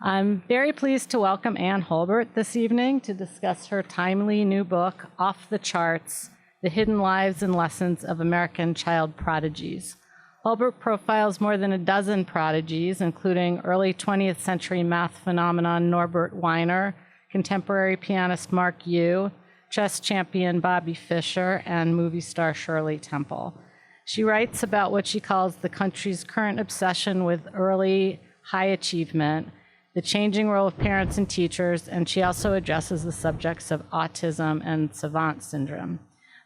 I'm very pleased to welcome Anne Hulbert this evening to discuss her timely new book, Off the Charts: The Hidden Lives and Lessons of American Child Prodigies. Hulbert profiles more than a dozen prodigies, including early 20th century math phenomenon Norbert Weiner, contemporary pianist Marc Yu, chess champion Bobby Fischer, and movie star Shirley Temple. She writes about what she calls the country's current obsession with early high achievement, the changing role of parents and teachers, and she also addresses the subjects of autism and savant syndrome.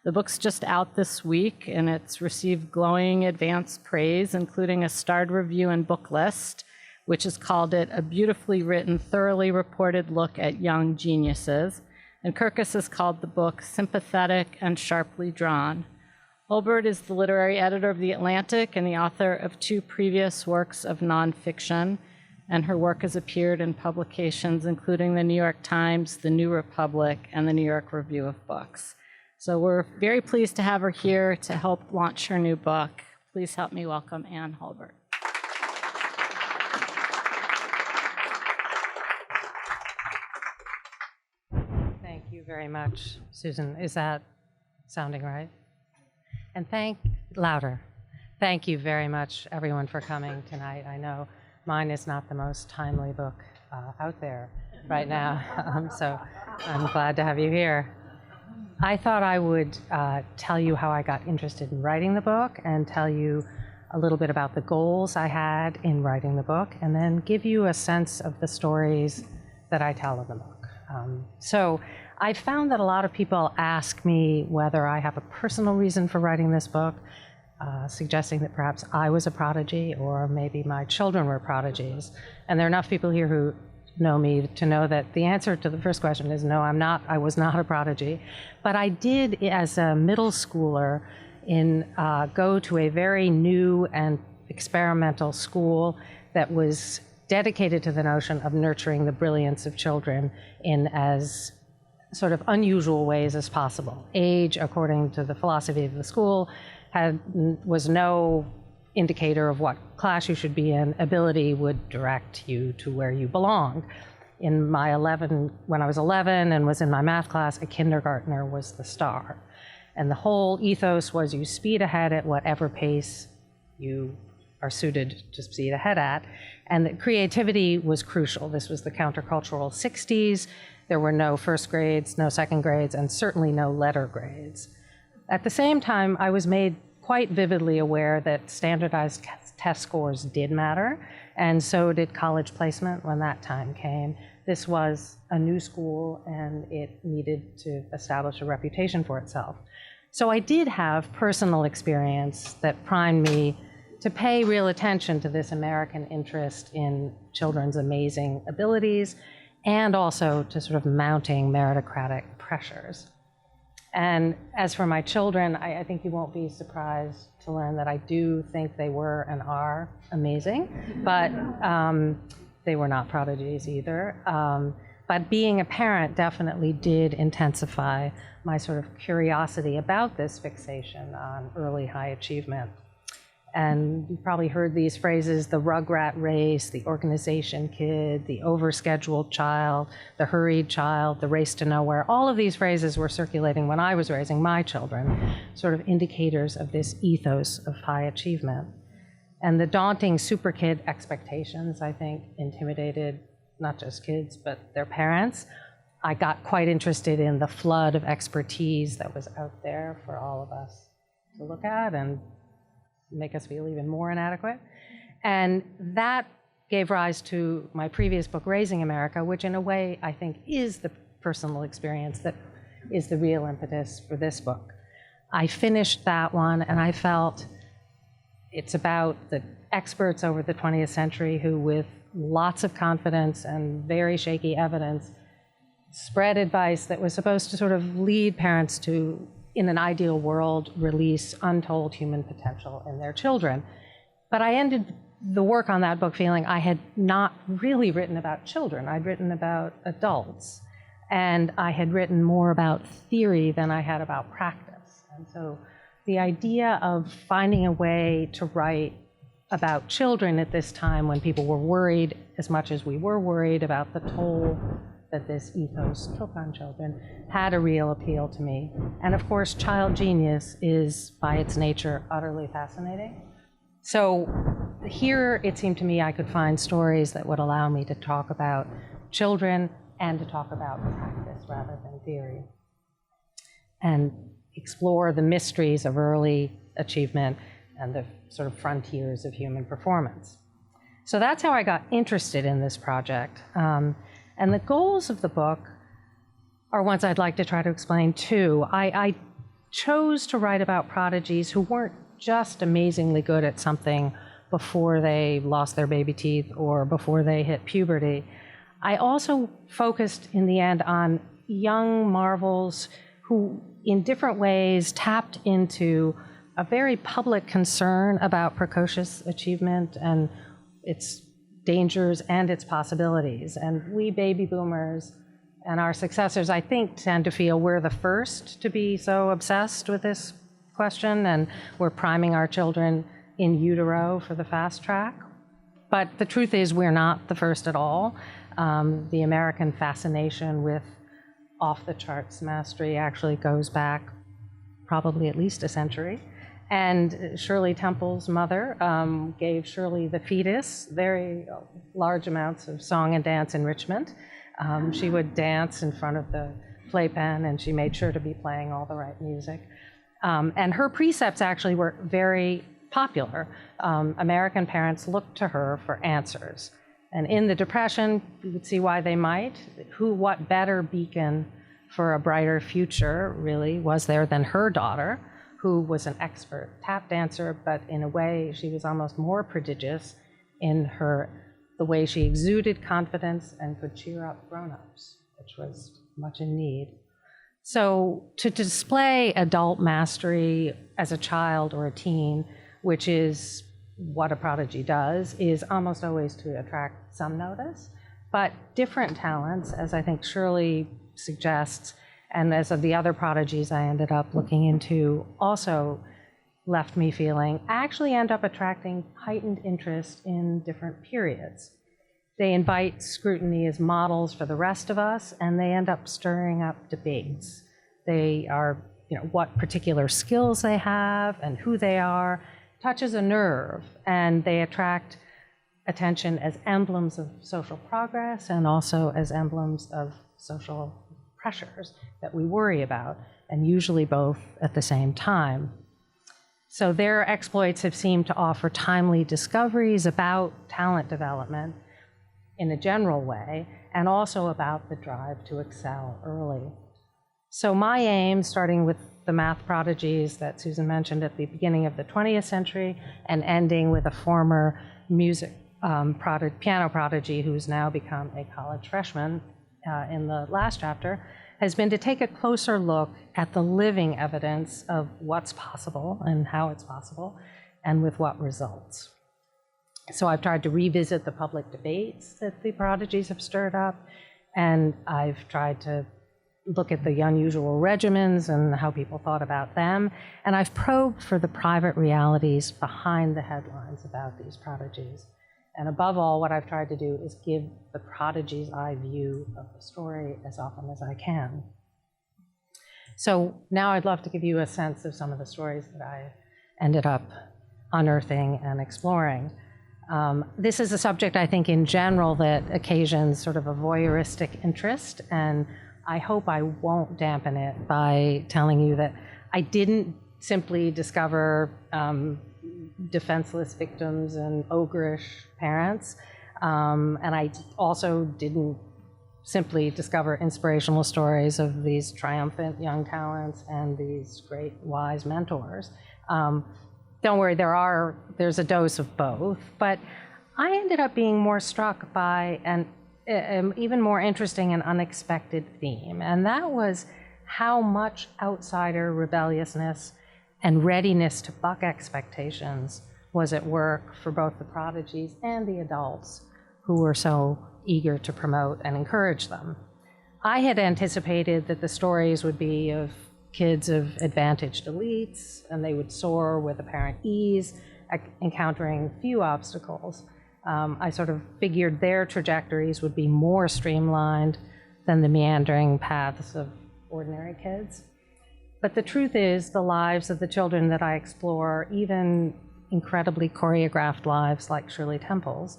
The book's just out this week, and it's received glowing advance praise, including a starred review in Booklist, which has called it a beautifully written, thoroughly reported look at young geniuses. And Kirkus has called the book sympathetic and sharply drawn. Hulbert is the literary editor of The Atlantic and the author of 2 previous works of nonfiction, and her work has appeared in publications including the New York Times, the New Republic, and the New York Review of Books. So we're very pleased to have her here to help launch her new book. Please help me welcome Anne Hulbert. Thank you very much, Susan. Is that sounding right? And louder. Thank you very much, everyone, for coming tonight. I know mine is not the most timely book out there right now, so I'm glad to have you here. I thought I would tell you how I got interested in writing the book and tell you a little bit about the goals I had in writing the book, and then give you a sense of the stories that I tell in the book. So I found that a lot of people ask me whether I have a personal reason for writing this book, suggesting that perhaps I was a prodigy or maybe my children were prodigies. And there are enough people here who know me to know that the answer to the first question is no, I was not a prodigy. But I did, as a middle schooler, go to a very new and experimental school that was dedicated to the notion of nurturing the brilliance of children in as sort of unusual ways as possible. Age, according to the philosophy of the school, was no indicator of what class you should be in. Ability would direct you to where you belonged. When I was 11 and was in my math class, a kindergartner was the star. And the whole ethos was you speed ahead at whatever pace you are suited to speed ahead at. And that creativity was crucial. This was the countercultural 60s. There were no first grades, no second grades, and certainly no letter grades. At the same time, I was made quite vividly aware that standardized test scores did matter, and so did college placement when that time came. This was a new school, and it needed to establish a reputation for itself. So I did have personal experience that primed me to pay real attention to this American interest in children's amazing abilities, and also to sort of mounting meritocratic pressures. And as for my children, I think you won't be surprised to learn that I do think they were and are amazing, but they were not prodigies either. But being a parent definitely did intensify my sort of curiosity about this fixation on early high achievement. And you've probably heard these phrases: the rugrat race, the organization kid, the overscheduled child, the hurried child, the race to nowhere. All of these phrases were circulating when I was raising my children, sort of indicators of this ethos of high achievement. And the daunting super kid expectations, I think, intimidated not just kids, but their parents. I got quite interested in the flood of expertise that was out there for all of us to look at and make us feel even more inadequate. And that gave rise to my previous book, Raising America, which in a way I think is the personal experience that is the real impetus for this book. I finished that one and I felt it's about the experts over the 20th century who, with lots of confidence and very shaky evidence, spread advice that was supposed to sort of lead parents to, in an ideal world, release untold human potential in their children. But I ended the work on that book feeling I had not really written about children. I'd written about adults, and I had written more about theory than I had about practice. And so the idea of finding a way to write about children at this time when people were worried as much as we were worried about the toll that this ethos took on children, had a real appeal to me. And of course, child genius is, by its nature, utterly fascinating. So here, it seemed to me I could find stories that would allow me to talk about children and to talk about practice rather than theory, and explore the mysteries of early achievement and the sort of frontiers of human performance. So that's how I got interested in this project. And the goals of the book are ones I'd like to try to explain too. I chose to write about prodigies who weren't just amazingly good at something before they lost their baby teeth or before they hit puberty. I also focused in the end on young marvels who in different ways tapped into a very public concern about precocious achievement and its dangers and its possibilities. And we baby boomers and our successors, I think, tend to feel we're the first to be so obsessed with this question, and we're priming our children in utero for the fast track. But the truth is we're not the first at all. The American fascination with off-the-charts mastery actually goes back probably at least a century. And Shirley Temple's mother gave Shirley the fetus very large amounts of song and dance enrichment. She would dance in front of the playpen, and she made sure to be playing all the right music. And her precepts actually were very popular. American parents looked to her for answers. And in the Depression, you would see why they might. What better beacon for a brighter future, really, was there than her daughter, who was an expert tap dancer, but in a way, she was almost more prodigious in the way she exuded confidence and could cheer up grown-ups, which was much in need. So to display adult mastery as a child or a teen, which is what a prodigy does, is almost always to attract some notice. But different talents, as I think Shirley suggests, and as of the other prodigies I ended up looking into, also left me feeling actually end up attracting heightened interest in different periods. They invite scrutiny as models for the rest of us, and they end up stirring up debates. They are, what particular skills they have and who they are touches a nerve, and they attract attention as emblems of social progress and also as emblems of social pressures that we worry about, and usually both at the same time. So their exploits have seemed to offer timely discoveries about talent development in a general way, and also about the drive to excel early. So my aim, starting with the math prodigies that Susan mentioned at the beginning of the 20th century, and ending with a former piano prodigy who's now become a college freshman in the last chapter, has been to take a closer look at the living evidence of what's possible and how it's possible, and with what results. So I've tried to revisit the public debates that the prodigies have stirred up, and I've tried to look at the unusual regimens and how people thought about them, and I've probed for the private realities behind the headlines about these prodigies. And above all, what I've tried to do is give the prodigy's eye view of the story as often as I can. So now I'd love to give you a sense of some of the stories that I ended up unearthing and exploring. This is a subject, I think, in general that occasions sort of a voyeuristic interest, and I hope I won't dampen it by telling you that I didn't simply discover defenseless victims and ogreish parents, and I also didn't simply discover inspirational stories of these triumphant young talents and these great wise mentors. Don't worry, there's a dose of both, but I ended up being more struck by an even more interesting and unexpected theme, and that was how much outsider rebelliousness and readiness to buck expectations was at work for both the prodigies and the adults who were so eager to promote and encourage them. I had anticipated that the stories would be of kids of advantaged elites, and they would soar with apparent ease, encountering few obstacles. I sort of figured their trajectories would be more streamlined than the meandering paths of ordinary kids. But the truth is, the lives of the children that I explore, even incredibly choreographed lives like Shirley Temple's,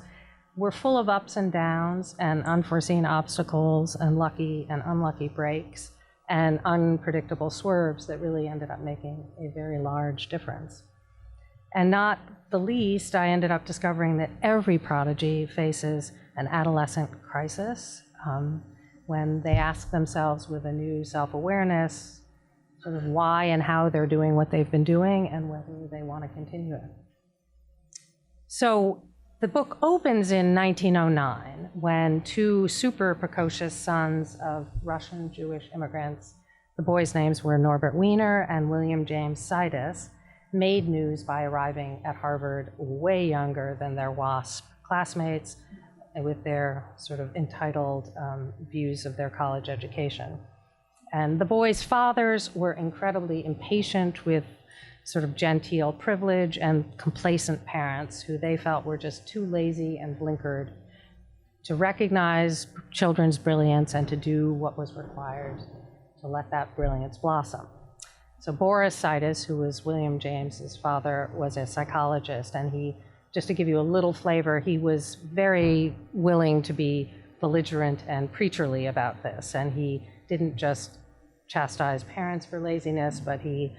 were full of ups and downs and unforeseen obstacles and lucky and unlucky breaks and unpredictable swerves that really ended up making a very large difference. And not the least, I ended up discovering that every prodigy faces an adolescent crisis when they ask themselves with a new self-awareness sort of why and how they're doing what they've been doing and whether they want to continue it. So the book opens in 1909 when two super precocious sons of Russian Jewish immigrants, the boys' names were Norbert Weiner and William James Sidis, made news by arriving at Harvard way younger than their WASP classmates with their sort of entitled views of their college education. And the boys' fathers were incredibly impatient with sort of genteel privilege and complacent parents who they felt were just too lazy and blinkered to recognize children's brilliance and to do what was required to let that brilliance blossom. So Boris Sidis, who was William James's father, was a psychologist, and he, just to give you a little flavor, he was very willing to be belligerent and preacherly about this, and he didn't just chastise parents for laziness, but he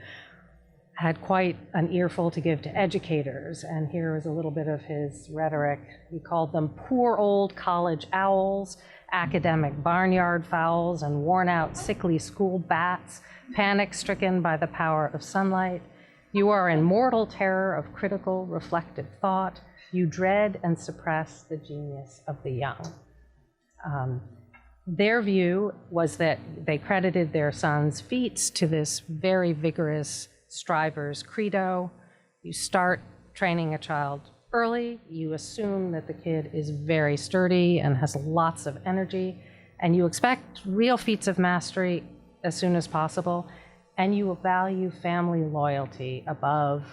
had quite an earful to give to educators, and here is a little bit of his rhetoric. He called them poor old college owls, academic barnyard fowls, and worn-out sickly school bats, panic-stricken by the power of sunlight. You are in mortal terror of critical, reflective thought. You dread and suppress the genius of the young. Their view was that they credited their son's feats to this very vigorous striver's credo. You start training a child early, you assume that the kid is very sturdy and has lots of energy, and you expect real feats of mastery as soon as possible, and you value family loyalty above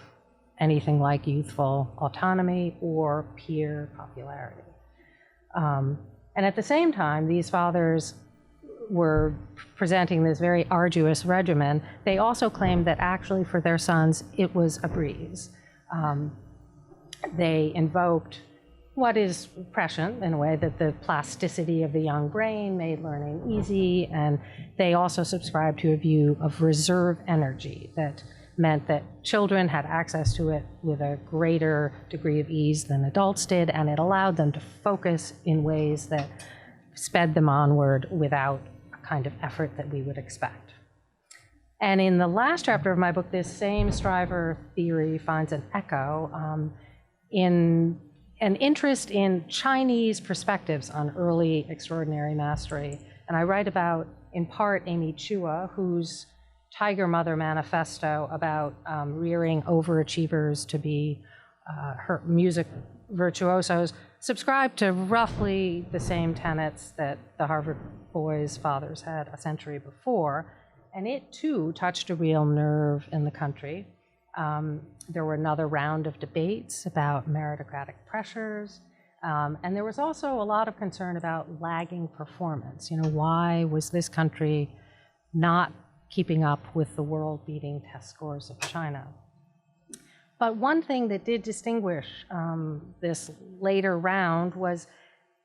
anything like youthful autonomy or peer popularity. And at the same time, these fathers were presenting this very arduous regimen. They also claimed that actually for their sons, it was a breeze. They invoked what is prescient in a way, that the plasticity of the young brain made learning easy, and they also subscribed to a view of reserve energy that meant that children had access to it with a greater degree of ease than adults did, and it allowed them to focus in ways that sped them onward without a kind of effort that we would expect. And in the last chapter of my book, this same striver theory finds an echo in an interest in Chinese perspectives on early extraordinary mastery. And I write about, in part, Amy Chua, whose Tiger Mother manifesto about rearing overachievers to be her music virtuosos subscribed to roughly the same tenets that the Harvard boys' fathers had a century before. And it, too, touched a real nerve in the country. There were another round of debates about meritocratic pressures. And there was also a lot of concern about lagging performance. You know, why was this country not keeping up with the world-beating test scores of China? But one thing that did distinguish this later round was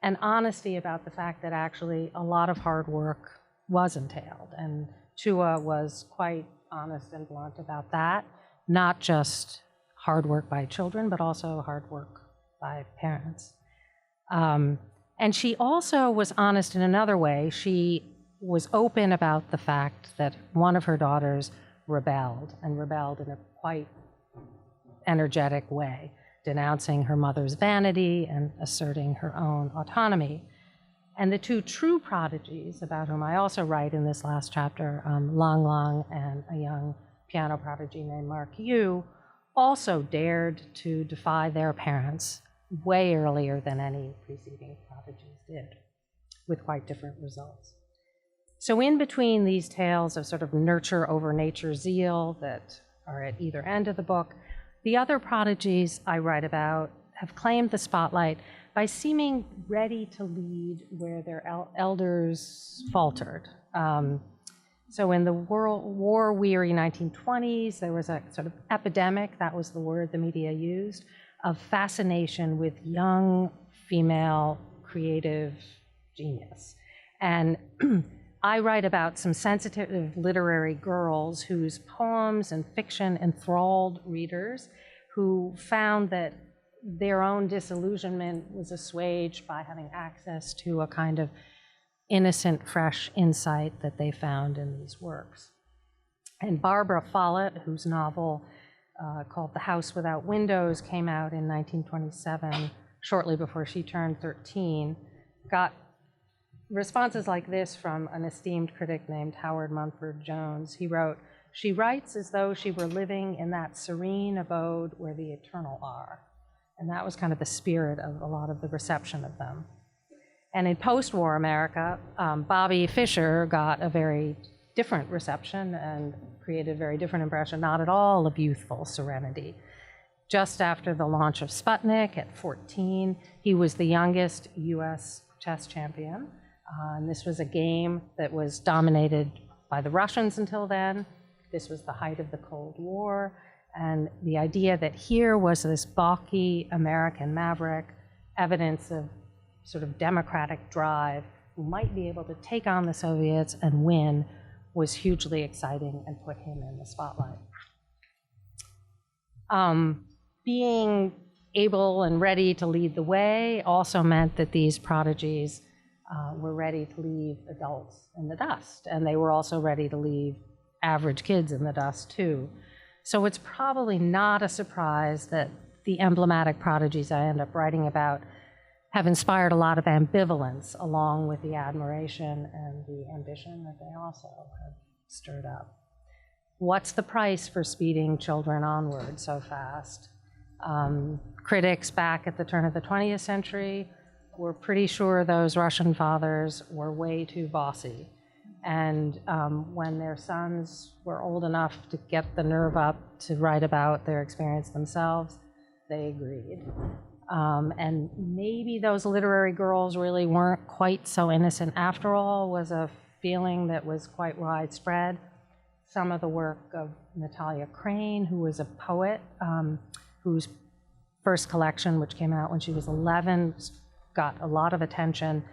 an honesty about the fact that actually a lot of hard work was entailed. And Chua was quite honest and blunt about that. Not just hard work by children, but also hard work by parents. And she also was honest in another way. She was open about the fact that one of her daughters rebelled, and rebelled in a quite energetic way, denouncing her mother's vanity and asserting her own autonomy. And the two true prodigies, about whom I also write in this last chapter, Lang Lang and a young piano prodigy named Marc Yu, also dared to defy their parents way earlier than any preceding prodigies did, with quite different results. So in between these tales of sort of nurture over nature zeal that are at either end of the book, The other prodigies I write about have claimed the spotlight by seeming ready to lead where their elders faltered. So in the war-weary 1920s, there was a sort of epidemic, that was the word the media used, of fascination with young female creative genius. And I write about some sensitive literary girls whose poems and fiction enthralled readers, who found that their own disillusionment was assuaged by having access to a kind of innocent, fresh insight that they found in these works. And Barbara Follett, whose novel called The House Without Windows came out in 1927, shortly before she turned 13, got responses like this from an esteemed critic named Howard Munford Jones. He wrote, "She writes as though she were living in that serene abode where the eternal are." And that was kind of the spirit of a lot of the reception of them. And in post-war America, Bobby Fischer got a very different reception and created a very different impression, not at all of youthful serenity. Just after the launch of Sputnik at 14, he was the youngest US chess champion. And this was a game that was dominated by the Russians until then. This was the height of the Cold War. And the idea that here was this balky American maverick, evidence of sort of democratic drive, who might be able to take on the Soviets and win, was hugely exciting and put him in the spotlight. Being able and ready to lead the way also meant that these prodigies were ready to leave adults in the dust, and they were also ready to leave average kids in the dust too. So it's probably not a surprise that the emblematic prodigies I end up writing about have inspired a lot of ambivalence, along with the admiration and the ambition that they also have stirred up. What's the price for speeding children onward so fast? Critics back at the turn of the 20th century were pretty sure those Russian fathers were way too bossy. And when their sons were old enough to get the nerve up to write about their experience themselves, they agreed. And maybe those literary girls really weren't quite so innocent after all, was a feeling that was quite widespread. Some of the work of Natalia Crane, who was a poet, whose first collection, which came out when she was 11, got a lot of attention,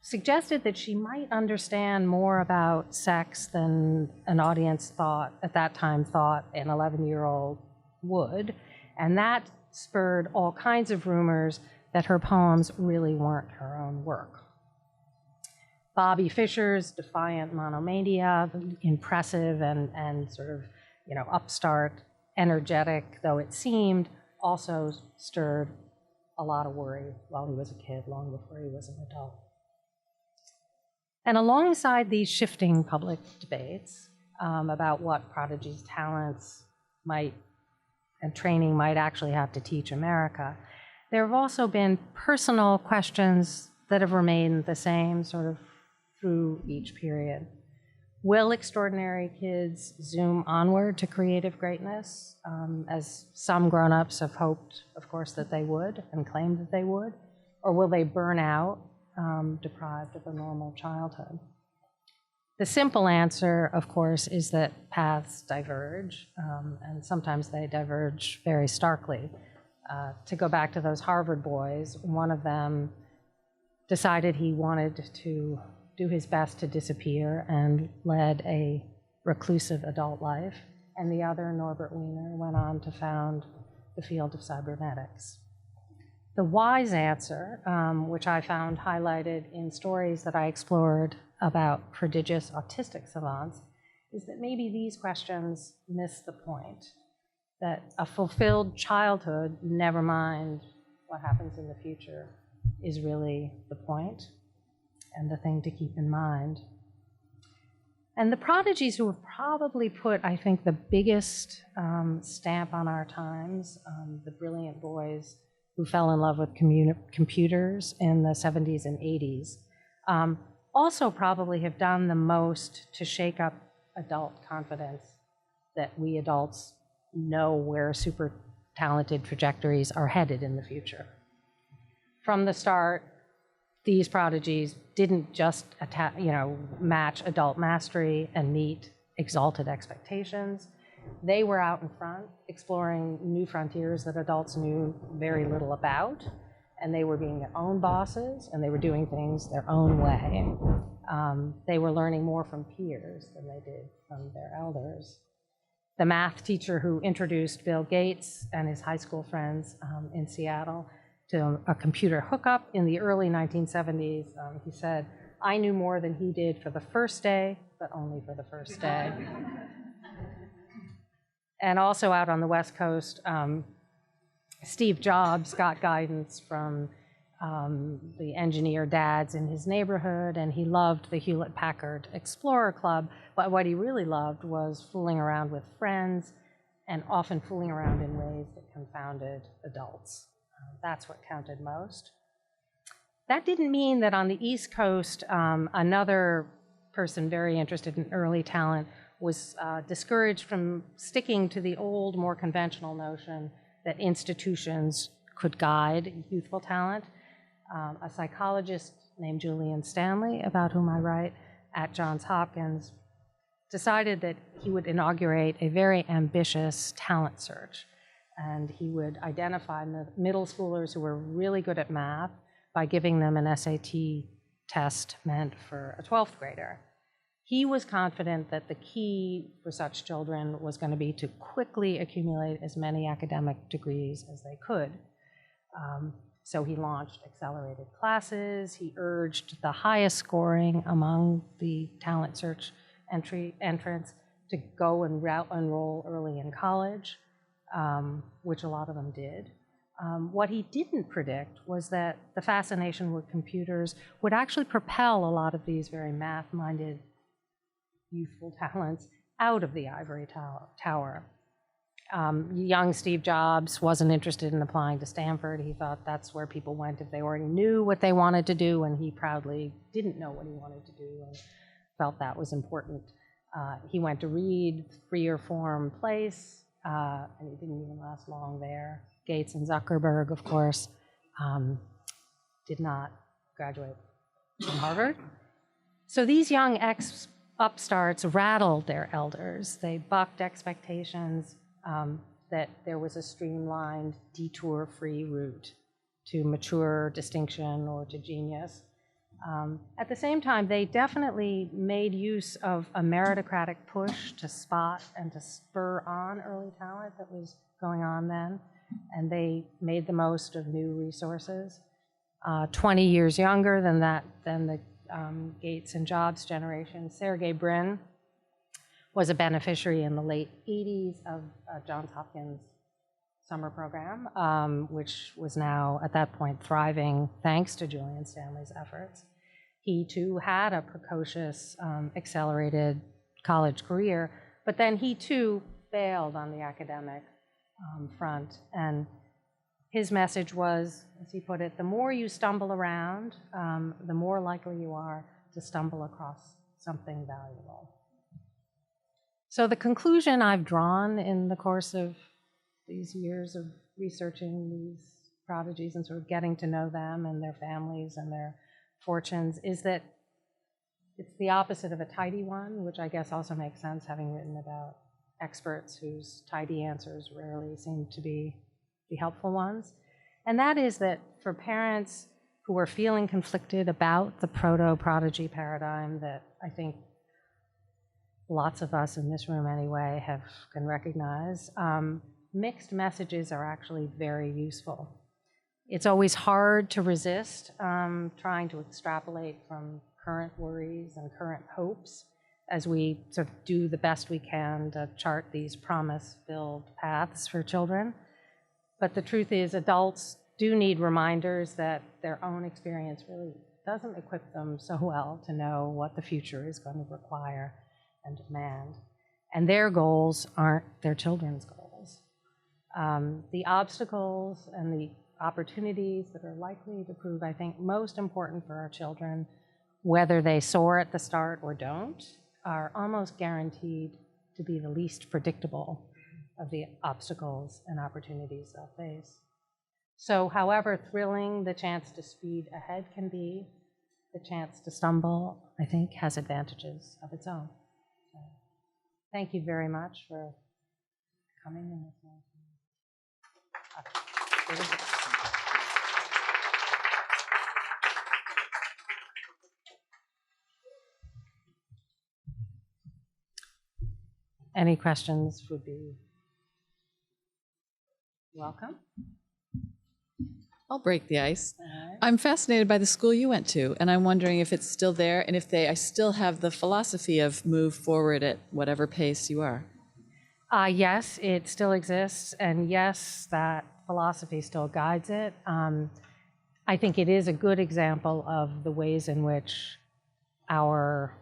suggested that she might understand more about sex than an audience thought, at that time thought an 11-year-old would. And that spurred all kinds of rumors that her poems really weren't her own work. Bobby Fischer's defiant monomania, impressive and sort of, upstart, energetic though it seemed, also stirred a lot of worry while he was a kid, long before he was an adult. And alongside these shifting public debates about what Prodigy's talents might and training might actually have to teach America, there have also been personal questions that have remained the same sort of through each period. Will extraordinary kids zoom onward to creative greatness, as some grown-ups have hoped, of course, that they would and claimed that they would? Or will they burn out, deprived of a normal childhood? The simple answer, of course, is that paths diverge, and sometimes they diverge very starkly. To go back to those Harvard boys, one of them decided he wanted to do his best to disappear and led a reclusive adult life, and the other, Norbert Weiner, went on to found the field of cybernetics. The wise answer, which I found highlighted in stories that I explored about prodigious autistic savants, is that maybe these questions miss the point, that a fulfilled childhood, never mind what happens in the future, is really the point and the thing to keep in mind. And the prodigies who have probably put, I think, the biggest stamp on our times, the brilliant boys who fell in love with computers in the 70s and 80s, also probably have done the most to shake up adult confidence that we adults know where super talented trajectories are headed in the future. From the start, these prodigies didn't just match adult mastery and meet exalted expectations. They were out in front, exploring new frontiers that adults knew very little about, and they were being their own bosses, and they were doing things their own way. They were learning more from peers than they did from their elders. The math teacher who introduced Bill Gates and his high school friends in Seattle to a computer hookup in the early 1970s, he said, "I knew more than he did for the first day, but only for the first day." And also out on the West Coast, Steve Jobs got guidance from the engineer dads in his neighborhood, and he loved the Hewlett-Packard Explorer Club, but what he really loved was fooling around with friends, and often fooling around in ways that confounded adults. That's what counted most. That didn't mean that on the East Coast, another person very interested in early talent was discouraged from sticking to the old, more conventional notion that institutions could guide youthful talent. A psychologist named Julian Stanley, about whom I write, at Johns Hopkins, decided that he would inaugurate a very ambitious talent search. And he would identify middle schoolers who were really good at math by giving them an SAT test meant for a 12th grader. He was confident that the key for such children was going to be to quickly accumulate as many academic degrees as they could. So he launched accelerated classes. He urged the highest scoring among the talent search entrants to go and enroll early in college, which a lot of them did. What he didn't predict was that the fascination with computers would actually propel a lot of these very math-minded youthful talents out of the ivory tower. Young Steve Jobs wasn't interested in applying to Stanford. He thought that's where people went if they already knew what they wanted to do, and he proudly didn't know what he wanted to do and felt that was important. He went to Reed, freer form place, and he didn't even last long there. Gates and Zuckerberg, of course, did not graduate from Harvard. So these young upstarts rattled their elders. They bucked expectations that there was a streamlined, detour-free route to mature distinction or to genius. At the same time, they definitely made use of a meritocratic push to spot and to spur on early talent that was going on then, and they made the most of new resources. 20 years younger than the Gates and Jobs generation, Sergey Brin was a beneficiary in the late 80s of Johns Hopkins summer program, which was now at that point thriving thanks to Julian Stanley's efforts. He too had a precocious, accelerated college career, but then he too failed on the academic front. And his message was, as he put it, the more you stumble around, the more likely you are to stumble across something valuable. So the conclusion I've drawn in the course of these years of researching these prodigies and sort of getting to know them and their families and their fortunes is that it's the opposite of a tidy one, which I guess also makes sense, having written about experts whose tidy answers rarely seem to be the helpful ones. And that is that for parents who are feeling conflicted about the proto-prodigy paradigm that I think lots of us in this room anyway can recognize, mixed messages are actually very useful. It's always hard to resist trying to extrapolate from current worries and current hopes as we sort of do the best we can to chart these promise-filled paths for children. But the truth is, adults do need reminders that their own experience really doesn't equip them so well to know what the future is going to require and demand. And their goals aren't their children's goals. The obstacles and the opportunities that are likely to prove, I think, most important for our children, whether they soar at the start or don't, are almost guaranteed to be the least predictable of the obstacles and opportunities they'll face. So however thrilling the chance to speed ahead can be, the chance to stumble, I think, has advantages of its own. So, thank you very much for coming in this morning. Any questions would be welcome. I'll break the ice. Right. I'm fascinated by the school you went to, and I'm wondering if it's still there and if I still have the philosophy of move forward at whatever pace you are. Yes, it still exists, and yes, that philosophy still guides it. I think it is a good example of the ways in which our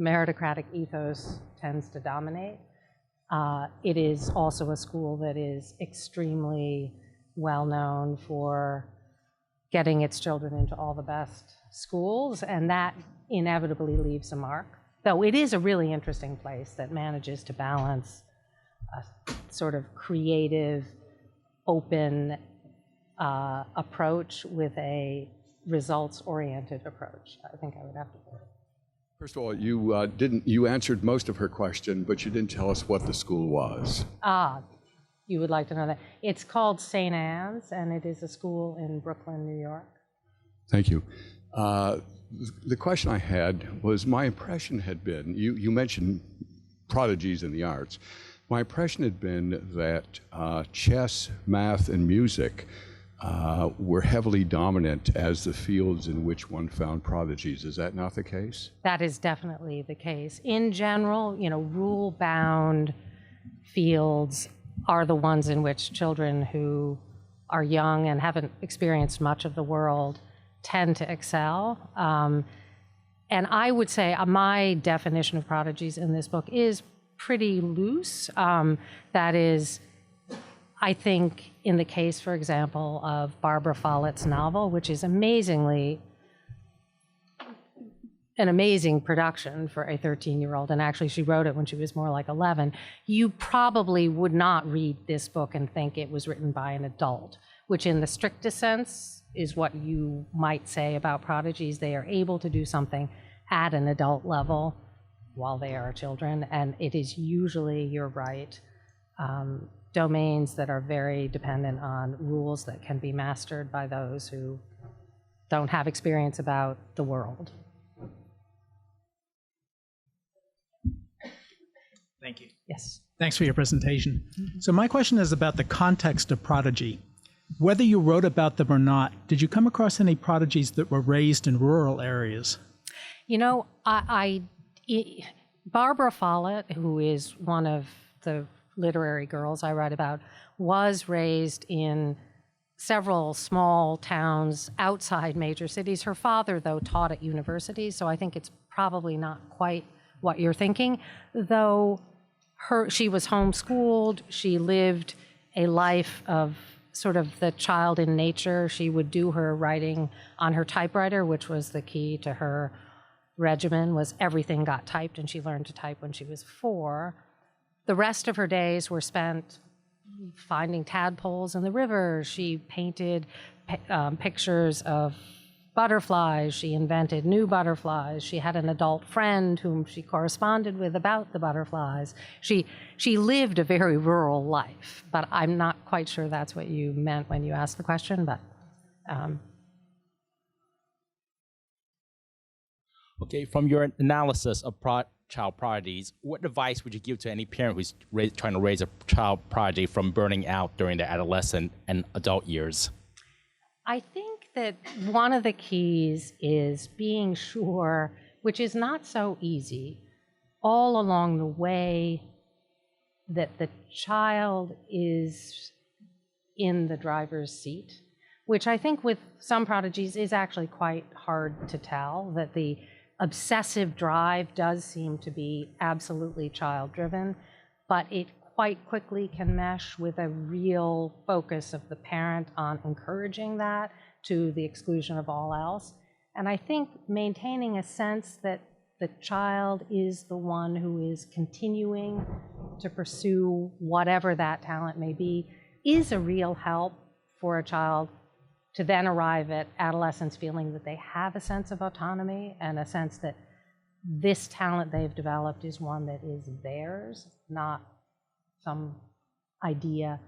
meritocratic ethos tends to dominate. It is also a school that is extremely well known for getting its children into all the best schools, and that inevitably leaves a mark. Though it is a really interesting place that manages to balance a sort of creative, open approach with a results-oriented approach, I think I would have to say. First of all, you answered most of her question, but you didn't tell us what the school was. You would like to know that. It's called St. Anne's, and it is a school in Brooklyn, New York. Thank you. The question I had was, my impression had been, you mentioned prodigies in the arts. My impression had been that chess, math, and music were heavily dominant as the fields in which one found prodigies. Is that not the case? That is definitely the case. In general, rule-bound fields are the ones in which children who are young and haven't experienced much of the world tend to excel. And I would say my definition of prodigies in this book is pretty loose. That is, I think in the case, for example, of Barbara Follett's novel, which is an amazing production for a 13-year-old, and actually she wrote it when she was more like 11, you probably would not read this book and think it was written by an adult, which in the strictest sense is what you might say about prodigies. They are able to do something at an adult level while they are children, and it is usually, you're right, domains that are very dependent on rules that can be mastered by those who don't have experience about the world. Thank you. Yes. Thanks for your presentation. So my question is about the context of prodigy. Whether you wrote about them or not, did you come across any prodigies that were raised in rural areas? Barbara Follett, who is one of the literary girls I write about, was raised in several small towns outside major cities. Her father, though, taught at universities, so I think it's probably not quite what you're thinking, though she was homeschooled. She lived a life of sort of the child in nature. She would do her writing on her typewriter, which was the key to her regimen, was everything got typed, and she learned to type when she was 4. The rest of her days were spent finding tadpoles in the river. She painted pictures of butterflies. She invented new butterflies. She had an adult friend whom she corresponded with about the butterflies. She lived a very rural life, but I'm not quite sure that's what you meant when you asked the question, but. Okay, from your analysis of child prodigies, what advice would you give to any parent who's trying to raise a child prodigy from burning out during their adolescent and adult years? I think that one of the keys is being sure, which is not so easy, all along the way that the child is in the driver's seat, which I think with some prodigies is actually quite hard to tell, that the obsessive drive does seem to be absolutely child-driven, but it quite quickly can mesh with a real focus of the parent on encouraging that to the exclusion of all else. And I think maintaining a sense that the child is the one who is continuing to pursue whatever that talent may be, is a real help for a child to then arrive at adolescence feeling that they have a sense of autonomy and a sense that this talent they've developed is one that is theirs, not some idea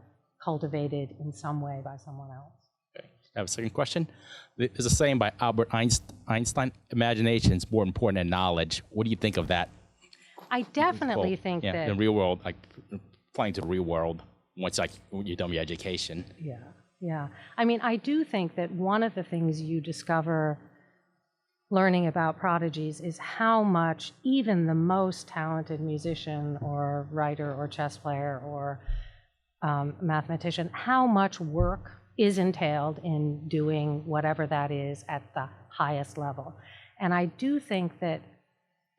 cultivated in some way by someone else. Okay. I have a second question. There's a saying by Albert Einstein, imagination is more important than knowledge. What do you think of that? I definitely think yeah, that in the real world, like applying to the real world, once like you're done with your education. Yeah. I mean, I do think that one of the things you discover learning about prodigies is how much even the most talented musician or writer or chess player or mathematician, how much work is entailed in doing whatever that is at the highest level. And I do think that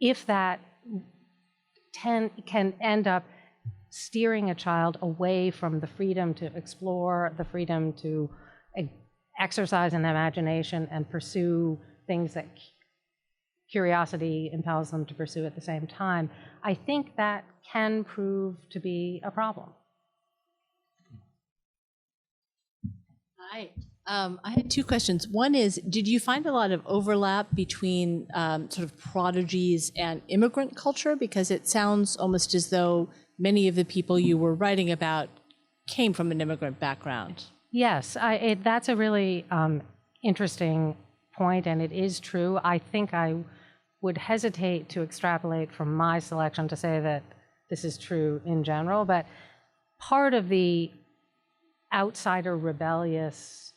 if that can end up steering a child away from the freedom to explore, the freedom to exercise an imagination and pursue things that curiosity impels them to pursue at the same time, I think that can prove to be a problem. Hi. I had two questions. One is, did you find a lot of overlap between sort of prodigies and immigrant culture? Because it sounds almost as though many of the people you were writing about came from an immigrant background. Yes, that's a really interesting point, and it is true. I think I would hesitate to extrapolate from my selection to say that this is true in general, but part of the outsider rebellious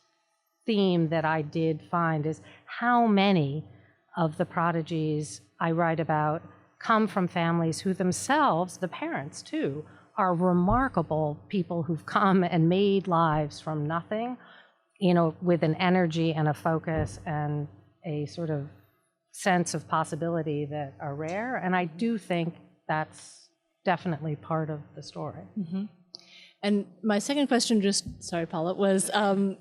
theme that I did find is how many of the prodigies I write about come from families who themselves, the parents too, are remarkable people who've come and made lives from nothing, with an energy and a focus and a sort of sense of possibility that are rare. And I do think that's definitely part of the story. Mm-hmm. And my second question, sorry, Paula, was I'm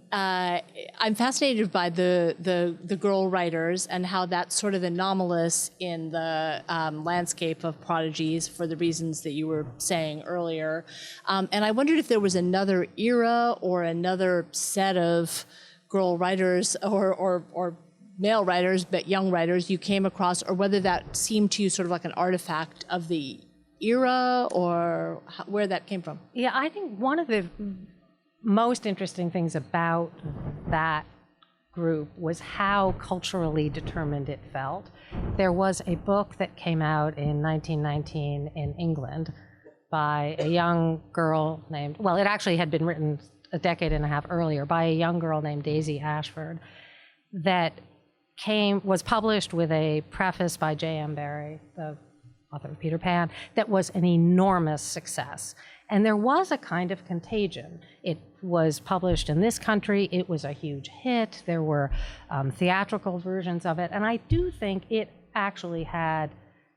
fascinated by the girl writers and how that's sort of anomalous in the landscape of prodigies for the reasons that you were saying earlier. And I wondered if there was another era or another set of girl writers or male writers, but young writers you came across, or whether that seemed to you sort of like an artifact of the era or where that came from. Yeah, I think one of the most interesting things about that group was how culturally determined it felt. There was a book that came out in 1919 in England by a young girl named, well, it actually had been written a decade and a half earlier by a young girl named Daisy Ashford that was published with a preface by J.M. Barrie, the author of Peter Pan, that was an enormous success. And there was a kind of contagion. It was published in this country. It was a huge hit. There were theatrical versions of it. And I do think it actually had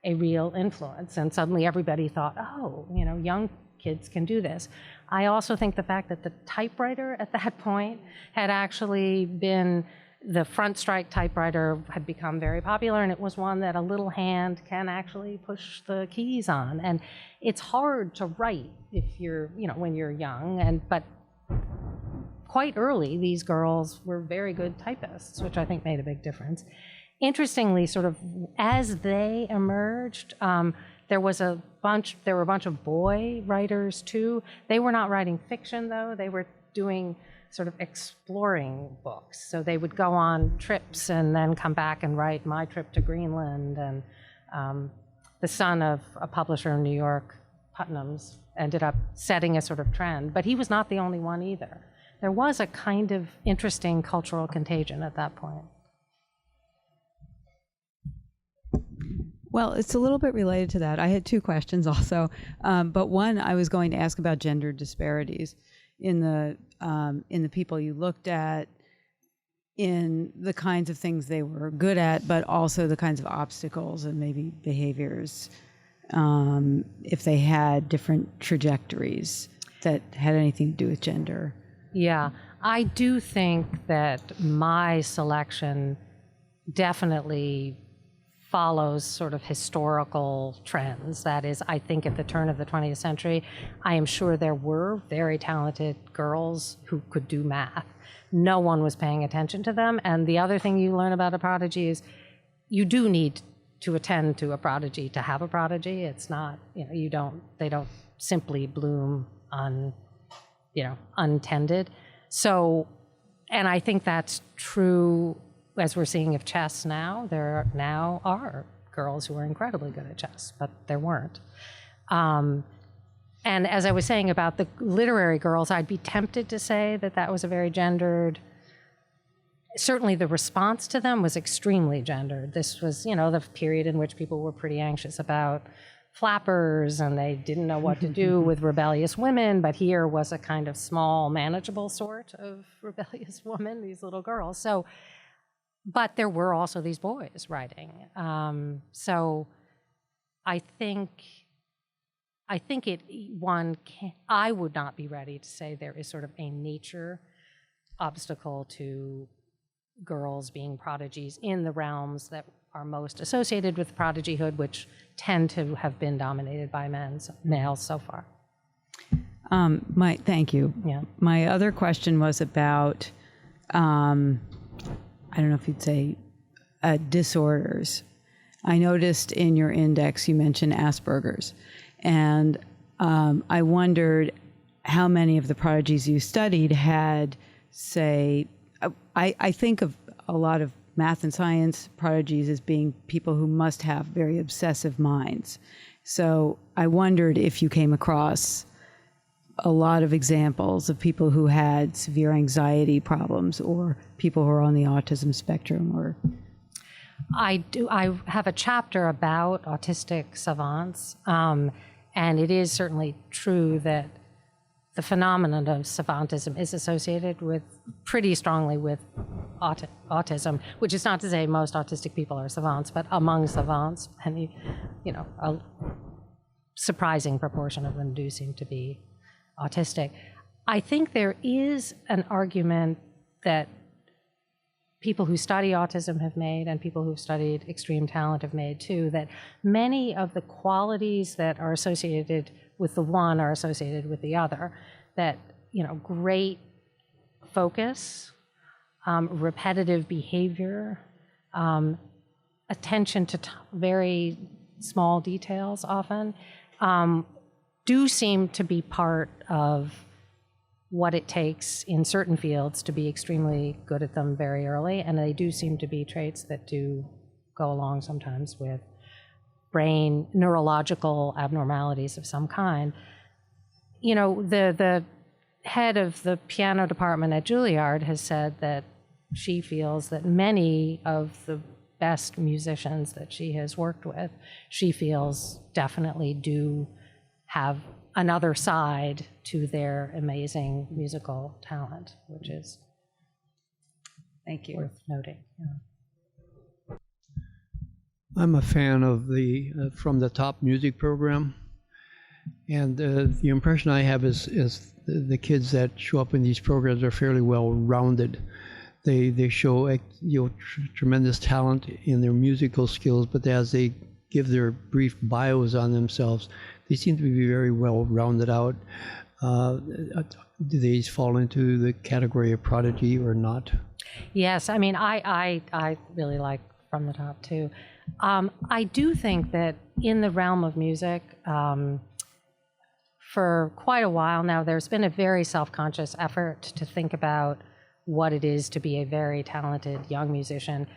a real influence. And suddenly everybody thought, oh, young kids can do this. I also think the fact that the typewriter at that point had actually been the front strike typewriter had become very popular, and it was one that a little hand can actually push the keys on. And it's hard to write if you're, when you're young, but quite early, these girls were very good typists, which I think made a big difference. Interestingly, sort of as they emerged, there were a bunch of boy writers too. They were not writing fiction though, they were doing sort of exploring books. So they would go on trips and then come back and write My Trip to Greenland. And the son of a publisher in New York, Putnam's, ended up setting a sort of trend. But he was not the only one either. There was a kind of interesting cultural contagion at that point. Well, it's a little bit related to that. I had two questions also. But one, I was going to ask about gender disparities in the people you looked at, in the kinds of things they were good at, but also the kinds of obstacles and maybe behaviors, if they had different trajectories that had anything to do with gender. Yeah, I do think that my selection definitely follows sort of historical trends. That is, I think at the turn of the 20th century, I am sure there were very talented girls who could do math. No one was paying attention to them. And the other thing you learn about a prodigy is you do need to attend to a prodigy to have a prodigy. It's not, they don't simply bloom untended. So, and I think that's true as we're seeing of chess now. There now are girls who are incredibly good at chess, but there weren't. And as I was saying about the literary girls, I'd be tempted to say that that was a very gendered. Certainly the response to them was extremely gendered. This was, the period in which people were pretty anxious about flappers and they didn't know what to do with rebellious women, but here was a kind of small, manageable sort of rebellious woman, these little girls. So, but there were also these boys writing. So I think I would not be ready to say there is sort of a nature obstacle to girls being prodigies in the realms that are most associated with prodigyhood, which tend to have been dominated by males so far. Thank you. Yeah. My other question was about, I don't know if you'd say disorders. I noticed in your index you mentioned Asperger's, and I wondered how many of the prodigies you studied had, say, I think of a lot of math and science prodigies as being people who must have very obsessive minds. So I wondered if you came across a lot of examples of people who had severe anxiety problems or people who are on the autism spectrum. Or I do. I have a chapter about autistic savants, and it is certainly true that the phenomenon of savantism is associated with pretty strongly with autism, which is not to say most autistic people are savants, but among savants, and a surprising proportion of them do seem to be autistic. I think there is an argument that people who study autism have made, and people who've studied extreme talent have made too, that many of the qualities that are associated with the one are associated with the other. That, great focus, repetitive behavior, attention to very small details often, do seem to be part of what it takes in certain fields to be extremely good at them very early, and they do seem to be traits that do go along sometimes with brain neurological abnormalities of some kind. The head of the piano department at Juilliard has said that she feels that many of the best musicians that she has worked with, she feels definitely do have another side to their amazing musical talent, which is worth noting. Yeah. I'm a fan of the From the Top music program, and the impression I have is the kids that show up in these programs are fairly well-rounded. They show tremendous talent in their musical skills, but as they give their brief bios on themselves, they seem to be very well-rounded out. Do they fall into the category of prodigy or not? Yes, I mean, I really like From the Top too. I do think that in the realm of music, for quite a while now, there's been a very self-conscious effort to think about what it is to be a very talented young musician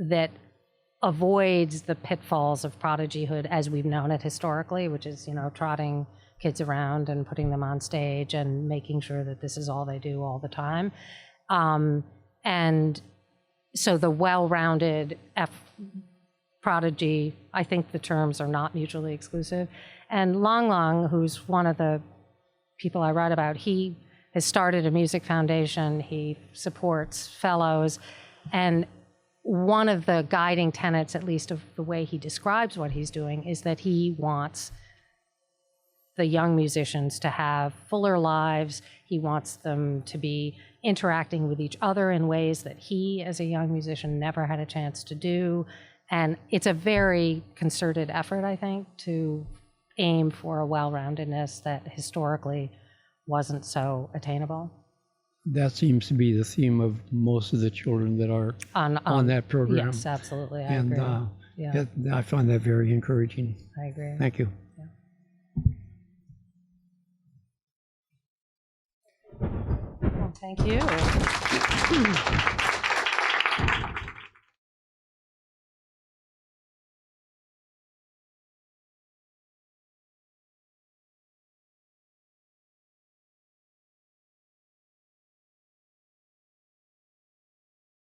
that avoids the pitfalls of prodigyhood as we've known it historically, which is, trotting kids around and putting them on stage and making sure that this is all they do all the time. And so the well-rounded prodigy, I think the terms are not mutually exclusive. And Lang Lang, who's one of the people I write about, he has started a music foundation. He supports fellows. And one of the guiding tenets, at least of the way he describes what he's doing, is that he wants the young musicians to have fuller lives. He wants them to be interacting with each other in ways that he, as a young musician, never had a chance to do. And it's a very concerted effort, I think, to aim for a well-roundedness that historically wasn't so attainable. That seems to be the theme of most of the children that are on that program. Yes, absolutely. I And agree. Yeah, I find that very encouraging. I agree. Thank you. Well, thank you.